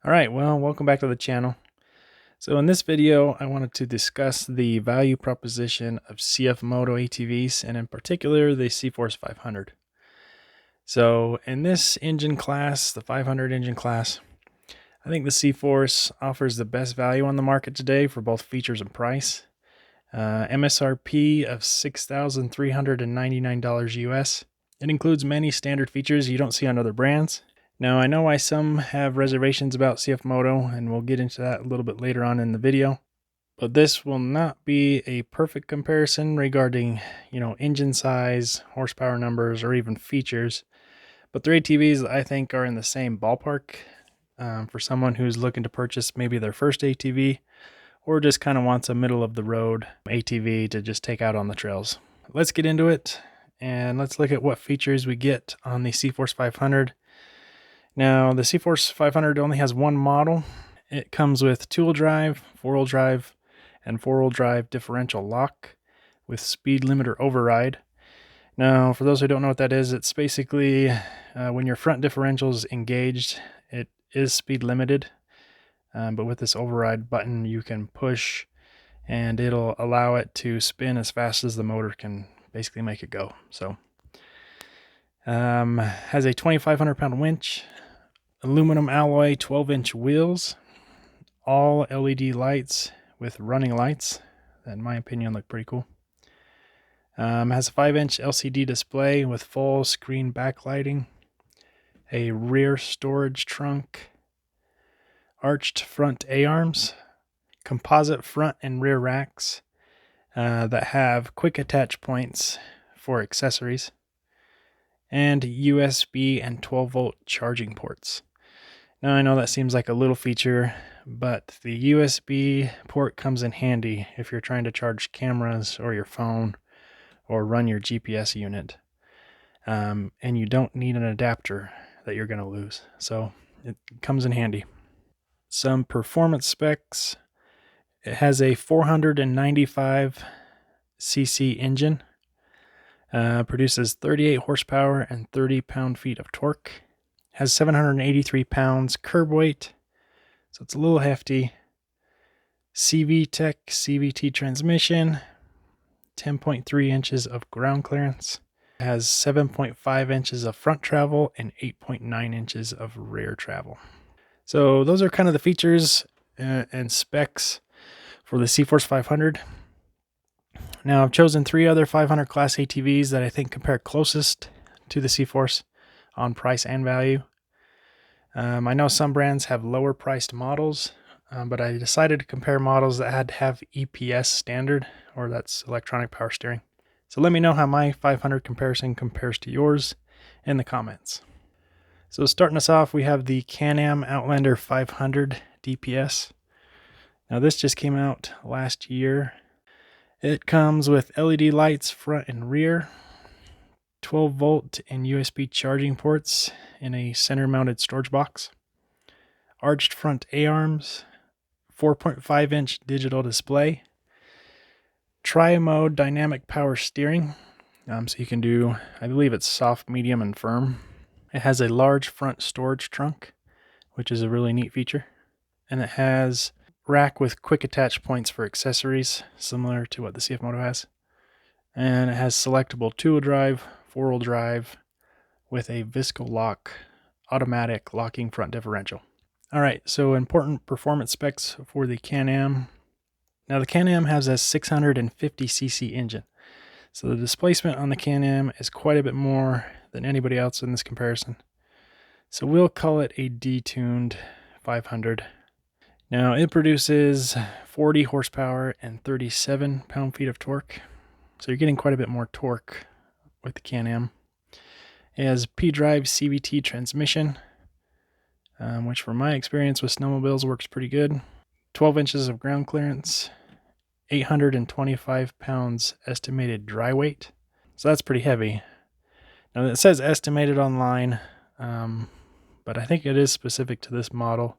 All right, well, welcome back to the channel. So in this video, I wanted to discuss the value proposition of CF Moto ATVs, and in particular, the CForce 500. So in this engine class, the 500 engine class, I think the CForce offers the best value on the market today for both features and price. MSRP of $6,399 US. It includes many standard features you don't see on other brands. Now, I know why some have reservations about CF Moto, and we'll get into that a little bit later on in the video. But this will not be a perfect comparison regarding, engine size, horsepower numbers, or even features. But the ATVs, I think, are in the same ballpark for someone who's looking to purchase maybe their first ATV, or just kind of wants a middle-of-the-road ATV to just take out on the trails. Let's get into it, and let's look at what features we get on the CForce 500. Now, the CForce 500 only has one model. It comes with two-wheel drive, four-wheel drive, and four-wheel drive differential lock with speed limiter override. Now, for those who don't know what that is, it's basically when your front differential is engaged, it is speed limited. But with this override button, you can push and it'll allow it to spin as fast as the motor can basically make it go. So, has a 2,500 pound winch, aluminum alloy 12-inch wheels, all LED lights with running lights that in my opinion look pretty cool. Has a 5-inch LCD display with full screen backlighting, a rear storage trunk, arched front A-arms, composite front and rear racks that have quick attach points for accessories, and USB and 12-volt charging ports. Now, I know that seems like a little feature, but the USB port comes in handy if you're trying to charge cameras or your phone or run your GPS unit. And you don't need an adapter that you're going to lose. So it comes in handy. Some performance specs. It has a 495 cc engine. Produces 38 horsepower and 30 pound-feet of torque. Has 783 pounds curb weight, so it's a little hefty. CV-Tech CVT transmission, 10.3 inches of ground clearance. It has 7.5 inches of front travel and 8.9 inches of rear travel. So those are kind of the features and specs for the CForce 500. Now, I've chosen 3 other 500 class ATVs that I think compare closest to the CForce on price and value. I know some brands have lower priced models, but I decided to compare models that had to have EPS standard, or that's electronic power steering. So let me know how my 500 comparison compares to yours in the comments. So starting us off, we have the Can-Am Outlander 500 DPS. Now this just came out last year. It comes with LED lights front and rear, 12 volt and USB charging ports in a center mounted storage box, arched front A-arms, 4.5 inch digital display, tri-mode dynamic power steering, so you can do, I believe it's soft, medium, and firm. It has a large front storage trunk, which is a really neat feature, and it has rack with quick attach points for accessories, similar to what the CF Moto has. And it has selectable two-wheel drive, four-wheel drive with a Visco lock, automatic locking front differential. All right, so important performance specs for the Can-Am. Now the Can-Am has a 650cc engine. So the displacement on the Can-Am is quite a bit more than anybody else in this comparison. So we'll call it a detuned 500. Now it produces 40 horsepower and 37 pound-feet of torque. So you're getting quite a bit more torque with the Can-Am. It has P-Drive CVT transmission, which from my experience with snowmobiles works pretty good. 12 inches of ground clearance, 825 pounds estimated dry weight. So that's pretty heavy. Now it says estimated online, but I think it is specific to this model.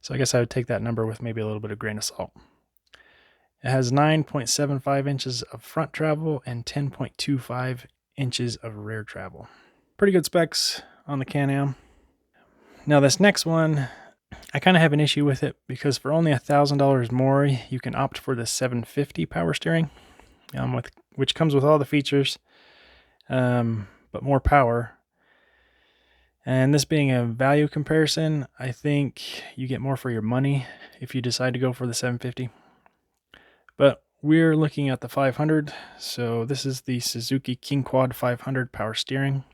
So I guess I would take that number with maybe a little bit of grain of salt. It has 9.75 inches of front travel and 10.25 inches of rear travel. Pretty good specs on the Can-Am. Now this next one I kind of have an issue with it because for only $1,000 more, you can opt for the 750 power steering, which comes with all the features, but more power. And this being a value comparison, I think you get more for your money if you decide to go for the 750. But we're looking at the 500, so this is the Suzuki King Quad 500 power steering.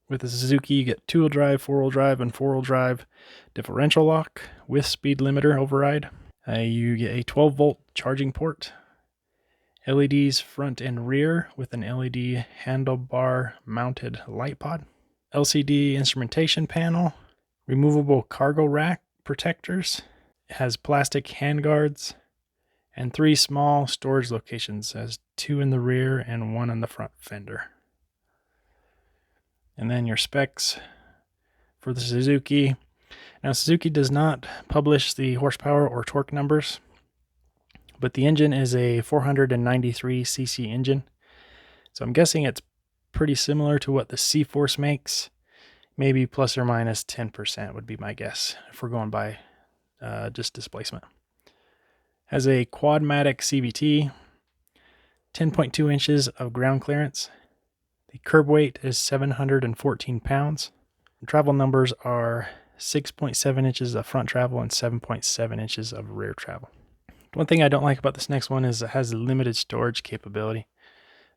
With the Suzuki, you get 2-wheel drive, 4-wheel drive, and 4-wheel drive differential lock with speed limiter override. You get a 12-volt charging port, LEDs front and rear with an LED handlebar mounted light pod, LCD instrumentation panel, removable cargo rack protectors. It has plastic handguards, and 3 small storage locations, as 2 in the rear and 1 in the front fender. And then your specs for the Suzuki. Now, Suzuki does not publish the horsepower or torque numbers, but the engine is a 493cc engine. So I'm guessing it's pretty similar to what the CForce makes. Maybe plus or minus 10% would be my guess if we're going by just displacement. Has a Quadmatic CVT, 10.2 inches of ground clearance. The curb weight is 714 pounds. The travel numbers are 6.7 inches of front travel and 7.7 inches of rear travel. One thing I don't like about this next one is it has limited storage capability.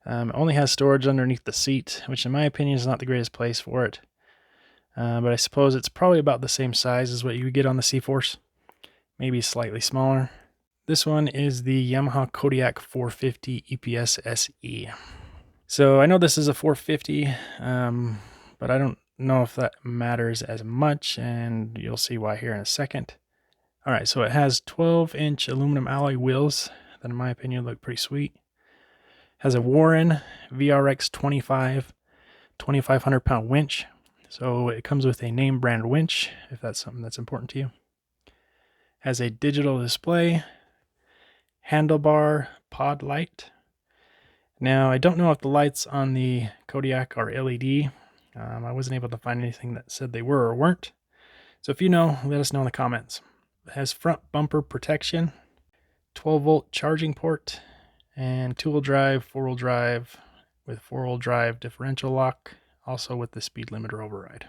It only has storage underneath the seat, which in my opinion is not the greatest place for it. But I suppose it's probably about the same size as what you would get on the CForce, maybe slightly smaller. This one is the Yamaha Kodiak 450 EPS SE. So I know this is a 450, but I don't know if that matters as much, and you'll see why here in a second. All right, so it has 12-inch aluminum alloy wheels that in my opinion look pretty sweet. Has a Warren VRX 25 2,500-pound winch. So it comes with a name brand winch, if that's something that's important to you. Has a digital display, handlebar pod light. Now, I don't know if the lights on the Kodiak are LED. I wasn't able to find anything that said they were or weren't. So if you know, let us know in the comments. It has front bumper protection, 12-volt charging port, and 2-wheel drive, 4-wheel drive with 4-wheel drive differential lock, also with the speed limiter override.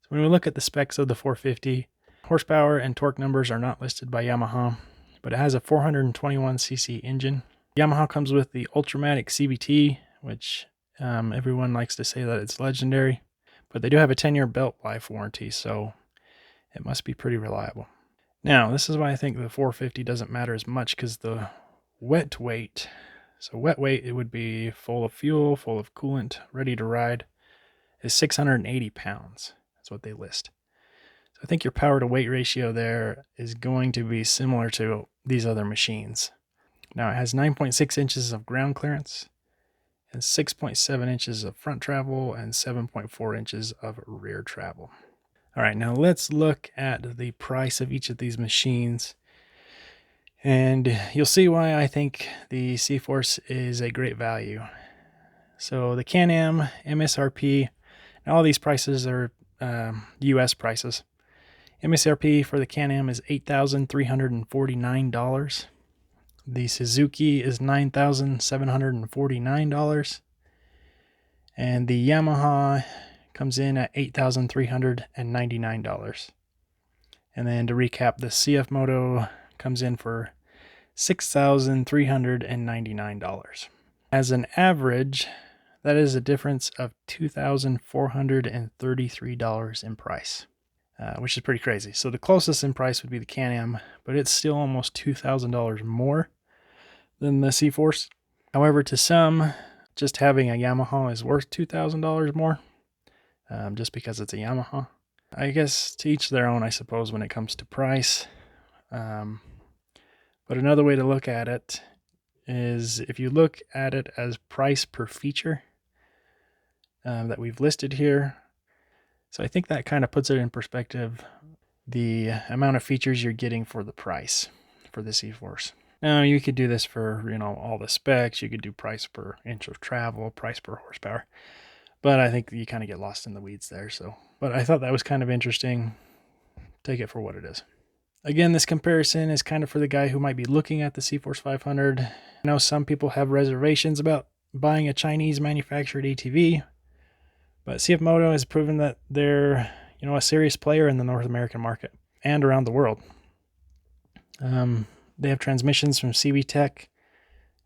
So when we look at the specs of the 450, horsepower and torque numbers are not listed by Yamaha, but it has a 421cc engine. Yamaha comes with the Ultramatic CVT, which everyone likes to say that it's legendary, but they do have a 10-year belt life warranty, so it must be pretty reliable. Now, this is why I think the 450 doesn't matter as much, because the wet weight, so wet weight, it would be full of fuel, full of coolant, ready to ride, is 680 pounds. That's what they list. So I think your power to weight ratio there is going to be similar to these other machines. Now, it has 9.6 inches of ground clearance and 6.7 inches of front travel and 7.4 inches of rear travel. All right, now let's look at the price of each of these machines, and you'll see why I think the CForce is a great value. So the Can-Am MSRP, all these prices are US prices. MSRP for the Can-Am is $8,349. The Suzuki is $9,749. And the Yamaha comes in at $8,399. And then to recap, the CF Moto comes in for $6,399. As an average, that is a difference of $2,433 in price, which is pretty crazy. So the closest in price would be the Can-Am, but it's still almost $2,000 more than the CForce. However, to some, just having a Yamaha is worth $2,000 more, just because it's a Yamaha. I guess to each their own, I suppose, when it comes to price. But another way to look at it is if you look at it as price per feature that we've listed here. So I think that kind of puts it in perspective, the amount of features you're getting for the price for the CForce. Now, you could do this for, all the specs. You could do price per inch of travel, price per horsepower. But I think you kind of get lost in the weeds there. But I thought that was kind of interesting. Take it for what it is. Again, this comparison is kind of for the guy who might be looking at the CForce 500. I know some people have reservations about buying a Chinese manufactured ATV, but CF Moto has proven that they're, a serious player in the North American market and around the world. They have transmissions from CVTech,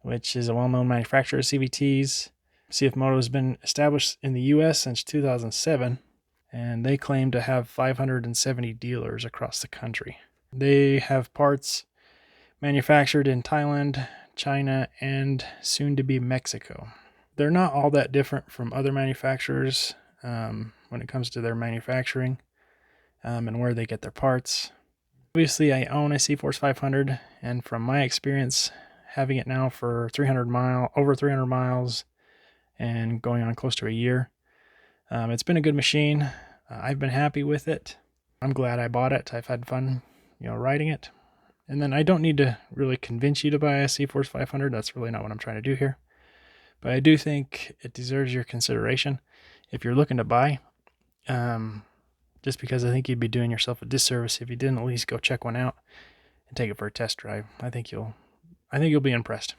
which is a well-known manufacturer of CVTs. CF Moto has been established in the US since 2007, and they claim to have 570 dealers across the country. They have parts manufactured in Thailand, China, and soon to be Mexico. They're not all that different from other manufacturers when it comes to their manufacturing and where they get their parts. Obviously, I own a CForce 500, and from my experience having it now for over 300 miles and going on close to a year, it's been a good machine. I've been happy with it. I'm glad I bought it. I've had fun, riding it. And then I don't need to really convince you to buy a CForce 500. That's really not what I'm trying to do here. But I do think it deserves your consideration if you're looking to buy. Just because I think you'd be doing yourself a disservice if you didn't at least go check one out and take it for a test drive. I think you'll be impressed.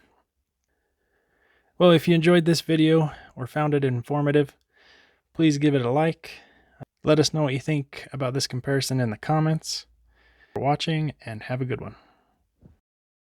Well, if you enjoyed this video or found it informative, please give it a like. Let us know what you think about this comparison in the comments. Thanks for watching, and have a good one.